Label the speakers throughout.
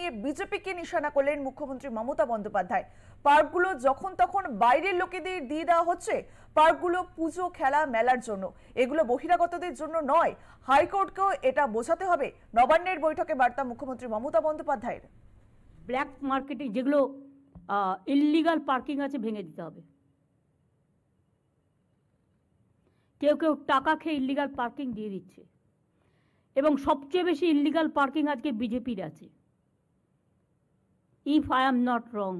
Speaker 1: নিয়ে বিজেপিকে নিশানা করলেন মুখ্যমন্ত্রী মমতা বন্দ্যোপাধ্যায়। পার্কগুলো যখন তখন বাইরের লোকেদের দিয়ে দেওয়া হচ্ছে। পার্কগুলো পুজো খেলা মেলার জন্য, এগুলো বহিরাগতদের জন্য নয়। হাইকোর্টকেও এটা বোঝাতে হবে। নবান্নের বৈঠকে বার্তা মুখ্যমন্ত্রী মমতা বন্দ্যোপাধ্যায়ের।
Speaker 2: ব্ল্যাক মার্কেটে যেগুলো ইললিগাল পার্কিং আছে ভেঙে দিতে হবে। কেউ কেউ টাকা খেয়ে ইললিগাল পার্কিং দিয়ে দিচ্ছে, এবং সবচেয়ে বেশি ইললিগাল পার্কিং আজকে বিজেপির আছে। If I am not wrong,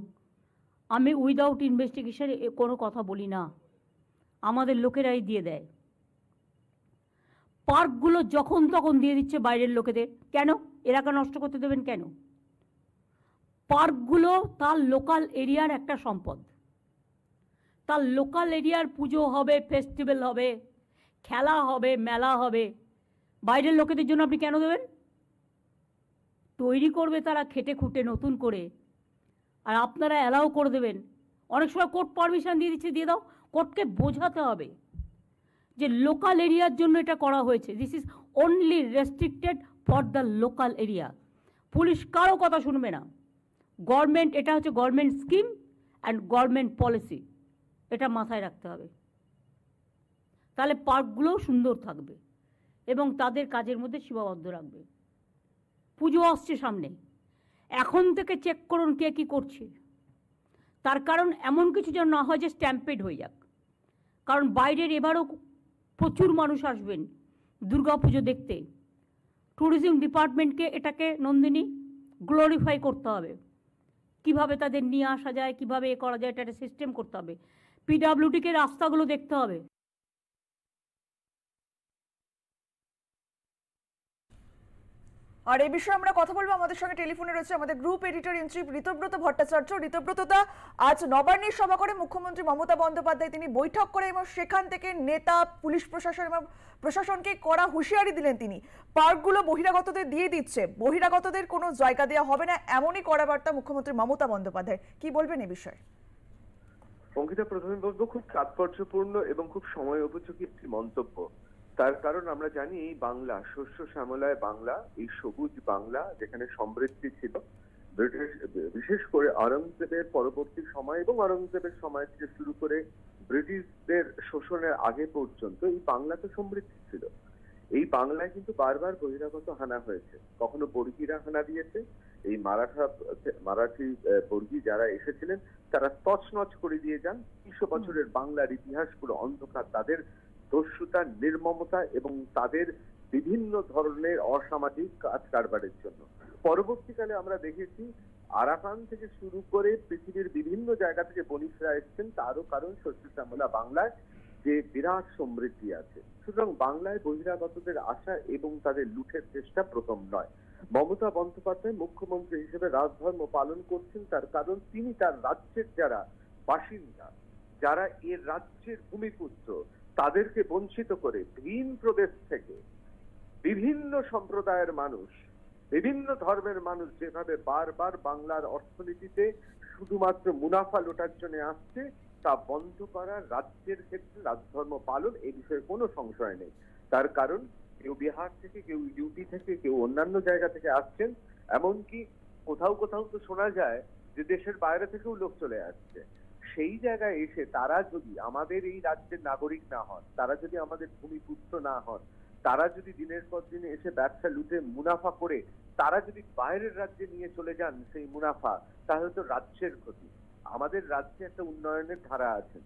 Speaker 2: আমি উইদাউট ইনভেস্টিগেশন কোনো কথা বলি না, আমাদের লোকেরাই দিয়ে দেয়। পার্কগুলো যখন তখন দিয়ে দিচ্ছে বাইরের লোকেদের। কেন? এলাকা নষ্ট করতে দেবেন কেন? পার্কগুলো তার লোকাল এরিয়ার একটা সম্পদ। তার লোকাল এরিয়ার পুজো হবে, ফেস্টিভ্যাল হবে, খেলা হবে, মেলা হবে, বাইরের লোকেদের জন্য আপনি কেন দেবেন? তৈরি করবে তারা খেটে খুঁটে নতুন করে, আর আপনারা অ্যালাউ করে দেবেন। অনেক সময় কোর্ট পারমিশন দিয়ে দিচ্ছে, দিয়ে দাও। কোর্টকে বোঝাতে হবে যে লোকাল এরিয়ার জন্য এটা করা হয়েছে, this is only restricted for the local area. Police কারো কথা শুনবে না। গভর্নমেন্ট, এটা হচ্ছে government scheme and government policy, এটা মাথায় রাখতে হবে। তাহলে পার্কগুলোও সুন্দর থাকবে এবং তাদের কাজের মধ্যে সীমাবদ্ধ রাখবে। পুজো আসছে সামনে, এখন থেকে চেক করুন কে কী করছে। তার কারণ এমন কিছু যেন না হয় যে স্ট্যাম্পেড হয়ে যাক। কারণ বাইরের এবারও প্রচুর মানুষ আসবেন দুর্গা পুজো দেখতে। ট্যুরিজম ডিপার্টমেন্টকে এটাকে নন্দিনী গ্লোরিফাই করতে হবে। কিভাবে তাদের নিয়ে আসা যায়, কিভাবে এ করা যায়, এটা একটা সিস্টেম করতে হবে। পিডাব্লিউডিকে রাস্তাগুলো দেখতে হবে।
Speaker 1: আর এই বিষয়ে আমরা কথা বলবো। আমাদের সঙ্গে টেলিফোনে রয়েছে আমাদের group editor in chief Ritabrata Bhattacharya. ঋতব্রতদা, আজ নবান্নের সভা করে মুখ্যমন্ত্রী মমতা বন্দ্যোপাধ্যায় তিনি বৈঠক করে এবং সেখান থেকে নেতা, পুলিশ প্রশাসন এবং প্রশাসনকে কড়া হুঁশিয়ারি দিলেন। তিনি পার্কগুলো বহিরাগতদের দিয়ে দিচ্ছে, বহিরাগতদের কোনো জায়গা দেওয়া হবে না, এমনই কড়া বার্তা মুখ্যমন্ত্রী মমতা বন্দ্যোপাধ্যায়। কি বলবেন এই বিষয়ে?
Speaker 3: অঙ্কিতা, প্রথমে বলবো খুব তাৎপর্যপূর্ণ এবং খুব সময় উপযোগী একটি মন্তব্য। তার কারণ আমরা জানি এই বাংলা, শস্য শ্যামলায় বাংলা, এই সবুজ বাংলা যেখানে সমৃদ্ধি ছিল ব্রিটিশ, বিশেষ করে আওরঙ্গজেবের পরবর্তী সময় এবং আওরঙ্গজেবের সময় থেকে শুরু করে ব্রিটিশদের শোষণের আগে পর্যন্ত এই বাংলাতে সমৃদ্ধি ছিল। এই বাংলায় কিন্তু বারবার বহিরাগত হানা হয়েছে। কখনো বর্গীরা হানা দিয়েছে, এই মারাঠি বর্গী যারা এসেছিলেন তারা তছনছ করে দিয়ে যান। ৩০০ বছরের বাংলার ইতিহাস পুরো অন্ধকার। তাদের দস্যুতা, নির্মমতা এবং তাদের বিভিন্ন ধরনের অসামাজিক কাজ কারবারের জন্য পরবর্তীকালে আমরা দেখেছি আরাকান থেকে শুরু করে পৃথিবীর বিভিন্ন জায়গা থেকে বণিকরা এসেছেন। তারও কারণ শস্য শ্যামলা বাংলায় যে বিরাট সমৃদ্ধি আছে। সুতরাং বাংলায় বহিরাগতদের আসা এবং তাদের লুঠের চেষ্টা প্রথম নয়। মমতা বন্দ্যোপাধ্যায় মুখ্যমন্ত্রী হিসেবে রাজধর্ম পালন করছেন। তার কারণ তিনি তার রাজ্যের যারা বাসিন্দা, যারা এর রাজ্যের ভূমিপুত্র, তাদেরকে বঞ্চিত করে ভিন প্রদেশ থেকে বিভিন্ন সম্প্রদায়ের মানুষ, বিভিন্ন ধর্মের মানুষ যেভাবে বারবার বাংলার অর্থনীতিতে শুধুমাত্র মুনাফা লোটার জন্য আসছে, তা বন্ধ করা রাজ্যের ক্ষেত্রে রাজধর্ম পালন, এই বিষয়ে কোনো সংশয় নেই। তার কারণ কেউ বিহার থেকে, কেউ ইউপি থেকে, কেউ অন্যান্য জায়গা থেকে আসছেন। এমনকি কোথাও কোথাও তো শোনা যায় যে দেশের বাইরে থেকেও লোক চলে আসছে। সেই জায়গায় এসে তারা যদি আমাদের এই রাজ্যের নাগরিক না হন, তারা যদি আমাদের ভূমিপুত্র না হন, তারা যদি দিনের পর দিন এসে ব্যবসা লুটে মুনাফা করে তারা যদি বাইরের রাজ্যে নিয়ে চলে যান সেই মুনাফা, তাহলে তো রাজ্যের ক্ষতি। আমাদের রাজ্যে একটা উন্নয়নের ধারা আছে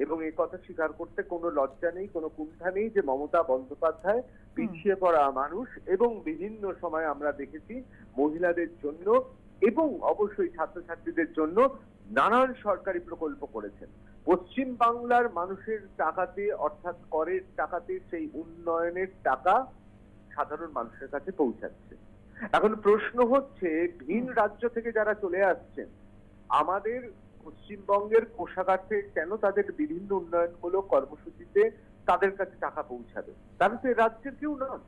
Speaker 3: এবং এই কথা স্বীকার করতে কোনো লজ্জা নেই, কোনো কুণ্ঠা নেই যে মমতা বন্দ্যোপাধ্যায় পিছিয়ে পড়া মানুষ এবং বিভিন্ন সময় আমরা দেখেছি মহিলাদের জন্য এবং অবশ্যই ছাত্রছাত্রীদের জন্য নানান সরকারি প্রকল্প করেছেন। পশ্চিম বাংলার মানুষের টাকাতে, অর্থাৎ করের টাকাতে সেই উন্নয়নের টাকা সাধারণ মানুষের কাছে পৌঁছাচ্ছে। এখন প্রশ্ন হচ্ছে ভিন রাজ্য থেকে যারা চলে আসছেন আমাদের পশ্চিমবঙ্গের কোষাগারে কেন তাদের বিভিন্ন উন্নয়নমূলক কর্মসূচিতে তাদের কাছে টাকা পৌঁছাবে? তারা তো রাজ্যের কেউ নন।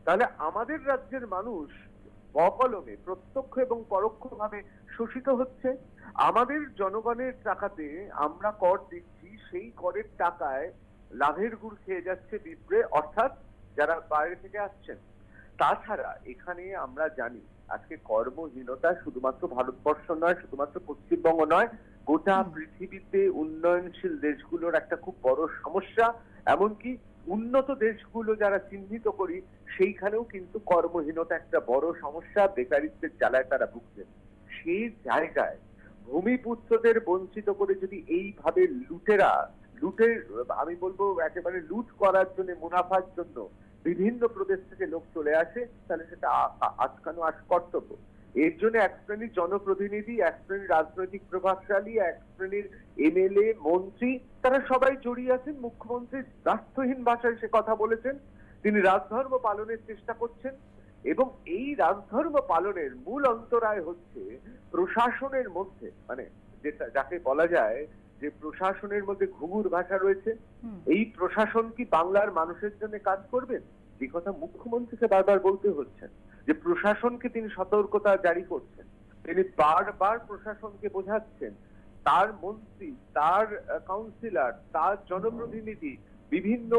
Speaker 3: তাহলে আমাদের রাজ্যের মানুষ অকলমে প্রত্যক্ষ এবং পরোক্ষভাবে শোষিত হচ্ছে। আমাদের জনগণের টাকাতে আমরা কর দিচ্ছি, সেই করের টাকায় লাভের গুড় খেয়ে যাচ্ছে বিপ্রে, অর্থাৎ যারা বাইরে থেকে আসছেন। তাছাড়া এখানে আমরা জানি আজকে কর্মহীনতা শুধুমাত্র ভারতবর্ষ নয়, শুধুমাত্র পশ্চিমবঙ্গ নয়, গোটা পৃথিবীতে উন্নয়নশীল দেশগুলোর একটা খুব বড় সমস্যা। এমনকি উন্নত দেশগুলো যারা চিহ্নিত করি সেইখানেও কিন্তু কর্মহীনতা একটা বড় সমস্যা, বেকারিত্বের জ্বালায় তারা ভুগছেন। সেই জায়গায় ভূমিপুত্রদের বঞ্চিত করে যদি এইভাবে লুটের আমি বলবো একেবারে লুট করার জন্য, মুনাফার জন্য বিভিন্ন প্রদেশ থেকে লোক চলে আসে, তাহলে সেটা আটকানো কর্তব্য। এর জন্য এক শ্রেণীর জনপ্রতিনিধি, এক শ্রেণীর রাজনৈতিক প্রভাবশালী, এক শ্রেণীর এমএলএ, মন্ত্রী, তারা সবাই জড়িয়ে আছেন। মুখ্যমন্ত্রী রাষ্ট্রহীন ভাষায় সে কথা বলেছেন, তিনি রাজধর্ম পালনের চেষ্টা করছেন, এবং এই রাজধর্ম পালনের মূল অন্তরায় হচ্ছে প্রশাসনের মধ্যে, মানে যেটা যাকে বলা যায় যে প্রশাসনের মধ্যে ঘুঘুর ভাষা রয়েছে। এই প্রশাসন কি বাংলার মানুষের জন্য কাজ করবেন? যে কথা মুখ্যমন্ত্রীকে বারবার বলতে হচ্ছে, যে প্রশাসনকে তিনি সতর্কতা জারি করছেন, তিনি বারবার প্রশাসনকে বোঝাচ্ছেন, তার মন্ত্রী, তার কাউন্সিলর, তার জনপ্রতিনিধি, বিভিন্ন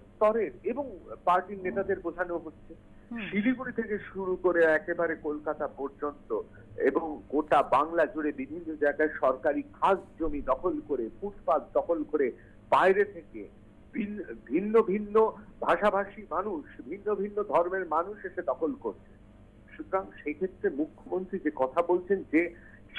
Speaker 3: স্তরের এবং পার্টির নেতাদের বোঝানো হচ্ছে। শিলিগুড়ি থেকে শুরু করে একেবারে কলকাতা পর্যন্ত এবং গোটা বাংলা জুড়ে বিভিন্ন জায়গায় সরকারি খাস জমি দখল করে, ফুটপাত দখল করে, বাইরে থেকে ভিন্ন ভিন্ন ভাষাভাষী মানুষ, ভিন্ন ভিন্ন ধর্মের মানুষ এসে দখল করছে। সুতরাং সেই ক্ষেত্রে মুখ্যমন্ত্রী যে কথা বলছেন, যে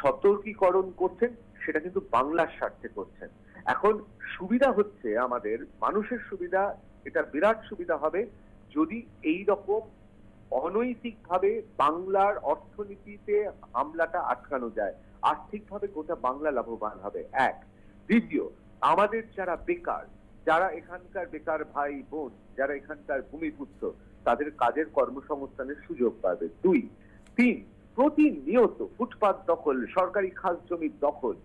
Speaker 3: সতর্কীকরণ করছেন, সেটা কিন্তু বাংলার স্বার্থে করছেন। এখন সুবিধা হচ্ছে আমাদের মানুষের সুবিধা, এটা বিরাট সুবিধা হবে যদি এই রকম অনৈতিকভাবে বাংলার অর্থনীতিতে হামলাটা আটকানো যায়। আর্থিকভাবে গোটা বাংলা লাভবান হবে, এক। দ্বিতীয়, আমাদের যারা বেকার, যারা এখানকার বেকার ভাই বোন, যারা এখানকার ভূমিপুত্র, তাদের কাজের কর্মসংস্থানের সুযোগ পাবে। দুই, তিন, প্রতিনিয়ত ফুটপাত দখল, সরকারি খাস জমির দখল,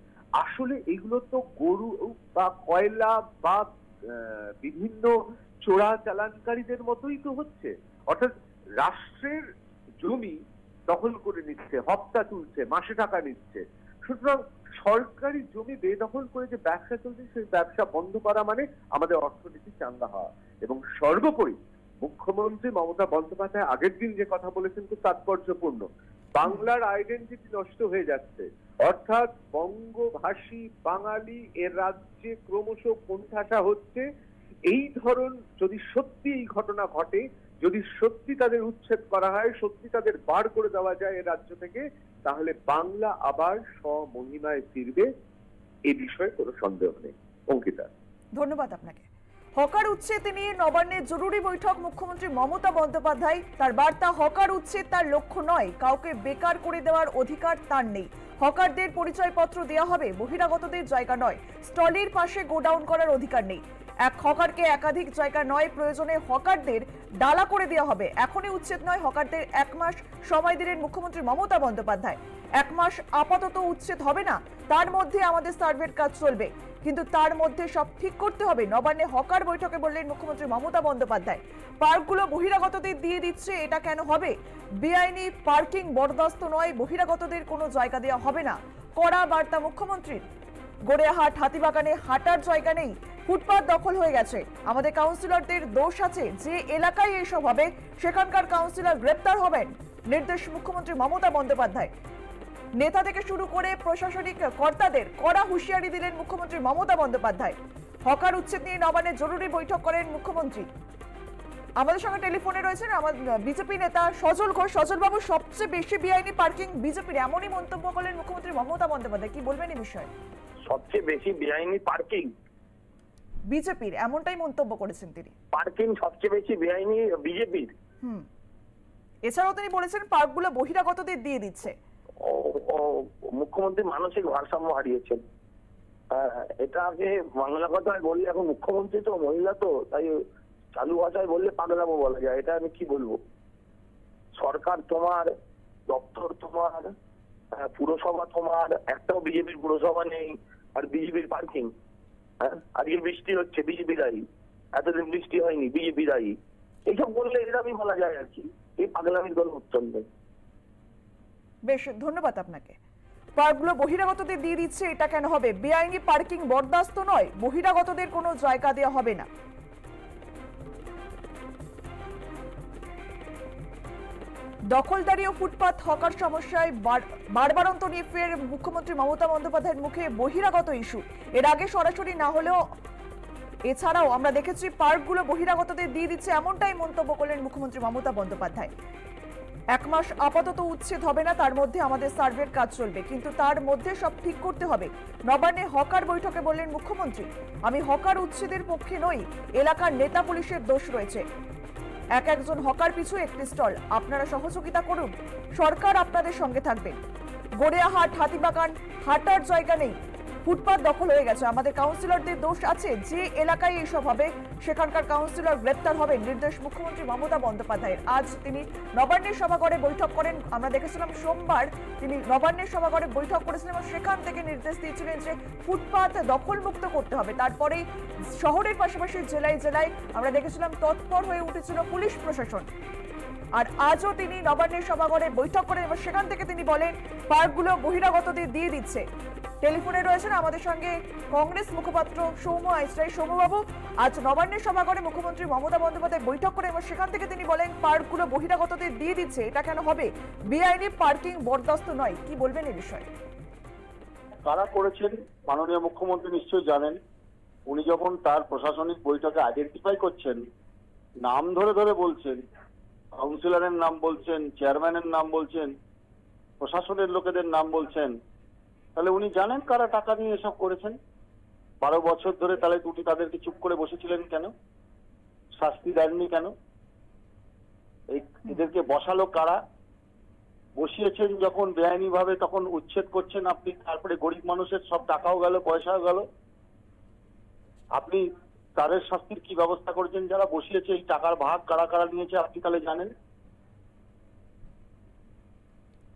Speaker 3: আসলে এগুলো তো গরু বা কয়লা বা বিভিন্ন চোরা চালানকারীদের মতোই তো হচ্ছে। অর্থাৎ রাষ্ট্রের জমি দখল করে নিচ্ছে, হপ্তা তুলছে, মাসে টাকা নিচ্ছে। সুতরাং সরকারি জমি বেদখল করে যে ব্যবসা চলছে, সেই ব্যবসা বন্ধ করা মানে আমাদের অর্থনীতি চাঙ্গা হওয়া। এবং সর্বোপরি মুখ্যমন্ত্রী মমতা বন্দ্যোপাধ্যায় আগের দিন যে কথা বলেছেন খুব তাৎপর্যপূর্ণ, বাংলার আইডেন্টিটি নষ্ট হয়ে যাচ্ছে, অর্থাৎ বঙ্গভাষী বাঙালি এর রাজ্যে ক্রমশ কোণঠাসা হচ্ছে। এই ধরন যদি সত্যি এই ঘটনা ঘটে, যদি সত্যি তাদের উচ্ছেদ করা হয়, সত্যি তাদের বার করে দেওয়া যায় এ রাজ্য থেকে, তাহলে বাংলা আবার স্বমহিমায় ফিরবে, এ বিষয়ে কোনো সন্দেহ নেই। অঙ্কিতা,
Speaker 1: ধন্যবাদ আপনাকে। হকার উচ্ছেদ নিয়ে নবান্নের জরুরি বৈঠক, মুখ্যমন্ত্রী মমতা বন্দ্যোপাধ্যায় তার বার্তা, হকার উচ্ছেদ তার লক্ষ্য নয়, কাউকে বেকার করে দেওয়ার অধিকার তার নেই। হকারদের পরিচয়পত্র দেওয়া হবে, বহিরাগতদের জায়গা নয়। স্টলের পাশে গোডাউন করার অধিকার নেই। এক হকারকে একাধিক জায়গা নয়, প্রয়োজনে হকারদের ডালা করে দেওয়া হবে। এখনই উচ্ছেদ নয়, হকারদের 1 মাস সময় দিলেন মুখ্যমন্ত্রী মমতা বন্দ্যোপাধ্যায়। 1 মাস আপাতত উচ্ছেদ হবে না, তার মধ্যে আমাদের সার্ভের কাজ চলবে, কিন্তু তার মধ্যে সব ঠিক করতে হবে। নবান্নে হকার বৈঠকে বললেন মুখ্যমন্ত্রী মমতা বন্দ্যোপাধ্যায়। পার্কগুলো বহিরাগতদের দিয়ে দিচ্ছে, এটা কেন হবে? বেআইনি পার্কিং বরদাস্ত নয়, বহিরাগতদের কোনো জায়গা দেওয়া হবে না, কড়া বার্তা মুখ্যমন্ত্রীর। গড়িয়াহাট, হাতিবাগানে হাঁটার জায়গা নেই, ফুটপাত দখল হয়ে গেছে। আমাদের কাউন্সিলরদের দোষ আছে, যে এলাকায় এসব হবে সেখানকার কাউন্সিলর গ্রেপ্তার হবেন, নির্দেশ মুখ্যমন্ত্রী মমতা বন্দ্যোপাধ্যায়। নেতা থেকে শুরু করে প্রশাসনিক কর্তাদের কড়া হুঁশিয়ারি দিলেন মুখ্যমন্ত্রী মমতা বন্দ্যোপাধ্যায়। হকার উচ্ছেদ নিয়ে নবান্নে জরুরি বৈঠক করেন মুখ্যমন্ত্রী। আমাদের সঙ্গে টেলিফোনে রয়েছেন আমাদের বিজেপি নেতা সজল ঘোষ। সজল বাবু, সবচেয়ে বেশি বেআইনি পার্কিং বিজেপির, এমনই মন্তব্য করলেন মুখ্যমন্ত্রী মমতা বন্দ্যোপাধ্যায়, কি বলবেন এই বিষয়ে?
Speaker 4: সবচেয়ে বেশি বেআইনি পার্কিং
Speaker 1: বিজেপির, এমনটাই মন্তব্য করেছেন তিনি।
Speaker 4: পার্কিং সবচেয়ে বেশি বেআইনি বিজেপির।
Speaker 1: এছাড়াও তিনি বলেছেন পার্কগুলো বহিরাগতদের দিয়ে দিচ্ছে।
Speaker 4: মুখ্যমন্ত্রী মানসিক ভারসাম্য হারিয়েছেন। এটা আগে বাংলা কথায় বললে, এখন মুখ্যমন্ত্রী তো মহিলা, তো তাই চালু ভাষায় বললে পাগলামো বলা যায়। এটা আমি কি বলবো? সরকার তোমার, দপ্তর তোমার, পুরসভা তোমার, একটাও বিজেপির পুরসভা নেই, আর বিজেপির পার্কিং। আজকে বৃষ্টি হচ্ছে, বিজেপি দায়ী। এতদিন বৃষ্টি হয়নি, বিজেপি দায়ী। এইসব বললে এরকমই বলা যায় আর কি। এই পাগলামির কোনো উত্তর নেই।
Speaker 1: বেশ, ধন্যবাদ আপনাকে। পার্কগুলো বহিরাগতদের দিয়ে দিচ্ছে, এটা কেন হবে? বেআইনি পার্কিং বরদাস্ত নয়, বহিরাগতদের কোনো জায়গা দেওয়া হবে না। দখলদারি ও ফুটপাত হকার সমস্যায় বারবারন্ত নিয়ে ফের মুখ্যমন্ত্রী মমতা বন্দ্যোপাধ্যায়ের মুখে বহিরাগত ইস্যু। এর আগে সরাসরি না হলেও এছাড়াও আমরা দেখেছি পার্কগুলো বহিরাগতদের দিয়ে দিচ্ছে, এমনটাই মন্তব্য করলেন মুখ্যমন্ত্রী মমতা বন্দ্যোপাধ্যায়। 1 মাস আপাতত উচ্ছেদ হবে না, তার মধ্যে আমাদের সার্ভের কাজ চলবে, কিন্তু তার মধ্যে সব ঠিক করতে হবে। নবান্নে হকার বৈঠকে বললেন মুখ্যমন্ত্রী, আমি হকার উচ্ছেদের পক্ষে নই, এলাকার নেতা পুলিশের দোষ রয়েছে। একজন হকার পিছু একটি স্টল, আপনারা সহযোগিতা করুন, সরকার আপনাদের সঙ্গে থাকবে। গড়িয়াহাট, হাতিবাগান হাঁটার জায়গা নেই, ফুটপাত দখল হয়ে গেছে, আমাদের কাউন্সিলরদের দোষ আছে। যে এলাকায় এইসব হবে সেখানকার কাউন্সিলর গ্রেপ্তার হবেন, নির্দেশ মুখ্যমন্ত্রী মমতা বন্দ্যোপাধ্যায়ের। আজ তিনি নবান্নের সভাঘরে বৈঠক করেন, আমরা দেখেছিলাম সোমবার তিনি নবান্নের সভাঘরে বৈঠক করেছিলেন এবং সেখান থেকে নির্দেশ দিয়েছিলেন যে ফুটপাত দখলমুক্ত করতে হবে। তারপরেই শহরের পাশাপাশি জেলায় জেলায় আমরা দেখেছিলাম তৎপর হয়ে উঠেছিল পুলিশ প্রশাসন। আর আজও তিনি নবান্নের সভাঘরে বৈঠক করেন এবং সেখান থেকে তিনি বলেন পার্কগুলো বহিরাগতদের দিয়ে দিচ্ছে। টেলিফোনে রয়েছেন আমাদের সঙ্গে কংগ্রেস মুখপাত্র সৌম্য আইসরাই। সৌম্যবাবু, আজ নবান্নের সভাঘরে মুখ্যমন্ত্রী মমতা বন্দ্যোপাধ্যায় বৈঠক করেন এবং সেখান থেকে তিনি বলেন পার্কগুলো বহিরাগতদের দিয়ে দিচ্ছে, এটা কেন হবে? বেআইনি পার্কিং বরদাস্ত নয়, কি বলবেন এই বিষয়ে?
Speaker 5: কারা করেছেন মাননীয় মুখ্যমন্ত্রী নিশ্চয়ই জানেন। উনি যখন তার প্রশাসনিক বৈঠকে আইডেন্টিফাই করছেন, নাম ধরে ধরে বলছেন, কাউন্সিলরের নাম বলছেন, চেয়ারম্যানের নাম বলছেন, প্রশাসনের লোকেদের নাম বলছেন, তাহলে উনি জানেন কারা টাকা নিয়ে এসব করেছেন। 12 বছর ধরে তাহলে দুটি তাদেরকে চুপ করে বসেছিলেন কেন? শাস্তি দেননি কেন? এদেরকে বসালো কারা? বসিয়েছেন যখন বেআইনি ভাবে, তখন উচ্ছেদ করছেন আপনি, তারপরে গরিব মানুষের সব টাকাও গেল, পয়সাও গেল। আপনি তাদের শাস্তির কি ব্যবস্থা করেছেন? যারা বসিয়েছে এই টাকার ভাগ কারা কারা নিয়েছে আপনি তাহলে জানেন।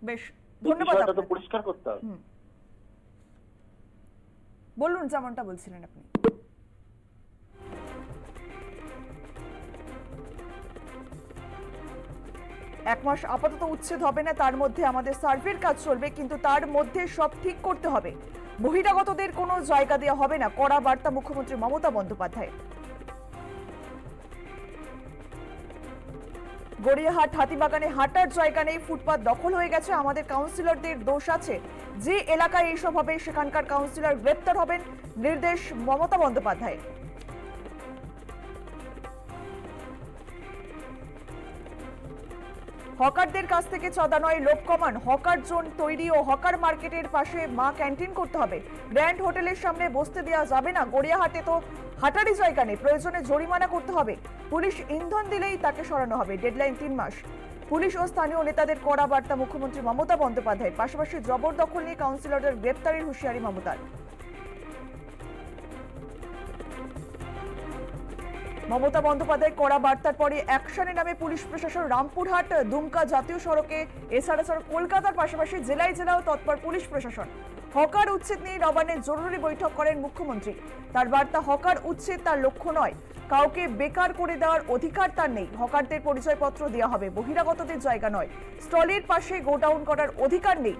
Speaker 1: বেশ, ধন্যবাদ।
Speaker 5: বিষয়টা তো পরিষ্কার করতে হবে।
Speaker 1: বলুন, যেমনটা বলছিলেন আপনি। এক মাস আপাতত উচ্ছেদ হবে না, তার মধ্যে আমাদের সার্ভের কাজ চলবে, কিন্তু তার মধ্যে সব ঠিক করতে হবে। বহিরাগতদের কোনো জায়গা দেওয়া হবে না, কড়া বার্তা মুখ্যমন্ত্রী মমতা বন্দ্যোপাধ্যায়। গড়িয়াহাট, হাতিবাগানে হাঁটার জায়গা নেই, ফুটপাত দখল হয়ে গেছে, আমাদের কাউন্সিলরদের দোষ আছে। যে এলাকায় এইসব হবে সেখানকার কাউন্সিলর গ্রেপ্তার হবেন, নির্দেশ মমতা বন্দ্যোপাধ্যায়। হকারদের কাছ থেকে চাঁদা নয়, লোভ কমান, হকার জোন তৈরি ও হকার মার্কেটের পাশে মা ক্যান্টিন করতে হবে। গ্র্যান্ড হোটেলের সামনে বসতে দেওয়া যাবে না, গড়িয়াহাটে তো হাঁটারই জায়গা নেই, প্রয়োজনে জরিমানা করতে হবে। পুলিশ ইন্ধন দিলেই তাকে সরানো হবে, ডেডলাইন 3 মাস। পুলিশ ও স্থানীয় নেতাদের কড়া বার্তা মুখ্যমন্ত্রী মমতা বন্দ্যোপাধ্যায়ের। পাশাপাশি জবরদখল নিয়ে কাউন্সিলরদের গ্রেপ্তারের হুঁশিয়ারি মমতার। মমতা বন্দ্যোপাধ্যায়ের কড়া বার্তার পরে অ্যাকশনে নামে পুলিশ প্রশাসন। রামপুরহাট দুমকা জাতীয় সড়কে, এছাড়া কলকাতার পাশাপাশি জেলায় জেলাও তৎপর পুলিশ প্রশাসন। হকার উচ্ছেদ নিয়ে নবান্নে জরুরি বৈঠক করেন মুখ্যমন্ত্রী। তার বার্তা, হকার উচ্ছেদ তার লক্ষ্য নয়, কাউকে বেকার করে দেওয়ার অধিকার তার নেই। হকারদের পরিচয়পত্র দেওয়া হবে, বহিরাগতদের জায়গা নয়। স্টলের পাশে গোডাউন করার অধিকার নেই।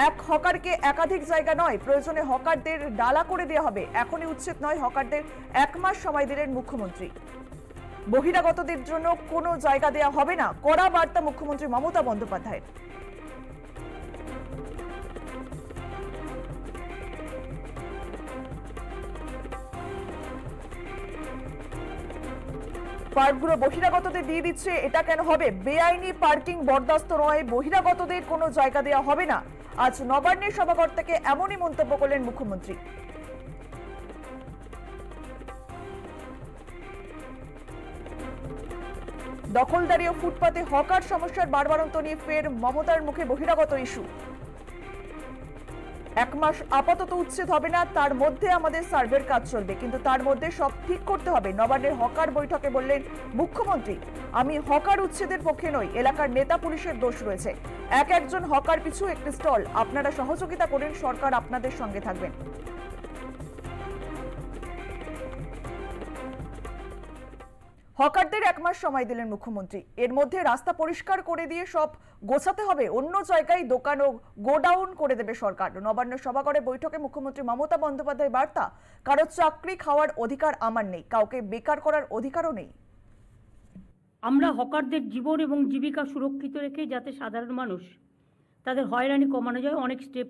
Speaker 1: এক হকারকে একাধিক জায়গা নয়, প্রয়োজনে হকারদের ডালা করে দেওয়া হবে। এখনই উচ্ছেদ নয়, হকারদের 1 মাস সময় দিলেন মুখ্যমন্ত্রী। বহিরাগতদের জন্য কোনো জায়গা দেওয়া হবে না, কড়া বার্তা মুখ্যমন্ত্রী মমতা বন্দ্যোপাধ্যায়। পার্কগুলো বহিরাগতদের দিয়ে দিচ্ছে, এটা কেন হবে? বেআইনি পার্কিং বরদাস্ত নয়, বহিরাগতদের কোনো জায়গা দেওয়া হবে না। আজ নবান্নের সভাঘর থেকে এমনই মন্তব্য করলেন মুখ্যমন্ত্রী। দখলদারি ও ফুটপাতে হকার সমস্যার বারবারন্ত নিয়ে ফের মমতার মুখে বহিরাগত ইস্যু। 1 মাস আপাতত উচ্ছেদ হবে না, তার মধ্যে আমাদের সার্ভের কাজ চলবে, কিন্তু তার মধ্যে সব ঠিক করতে হবে। নবান্নের হকার বৈঠকে বললেন মুখ্যমন্ত্রী, আমি হকার উচ্ছেদের পক্ষে নই, এলাকার নেতা পুলিশের দোষ রয়েছে। একজন হকার পিছু একটি স্টল, আপনারা সহযোগিতা করেন, সরকার আপনাদের সঙ্গে থাকবেন। হকারদের 1 মাস সময় দিলেন মুখ্যমন্ত্রী। এর মধ্যে রাস্তা পরিষ্কার করে দিয়ে সব গোছাতে হবে, অন্য জায়গায় দোকান ও গোডাউন করে দেবে সরকার। নবান্ন সভাঘরে বৈঠকে মুখ্যমন্ত্রী মমতা বন্দ্যোপাধ্যায় বার্তা, কারো চাকরি খাওয়ার অধিকার আমার নেই, কাউকে বেকার করার অধিকারও নেই।
Speaker 2: আমরা হকারদের জীবন এবং জীবিকা সুরক্ষিত রেখে যাতে সাধারণ মানুষ তাদের হয়রানি কমানো যায় অনেক স্টেপ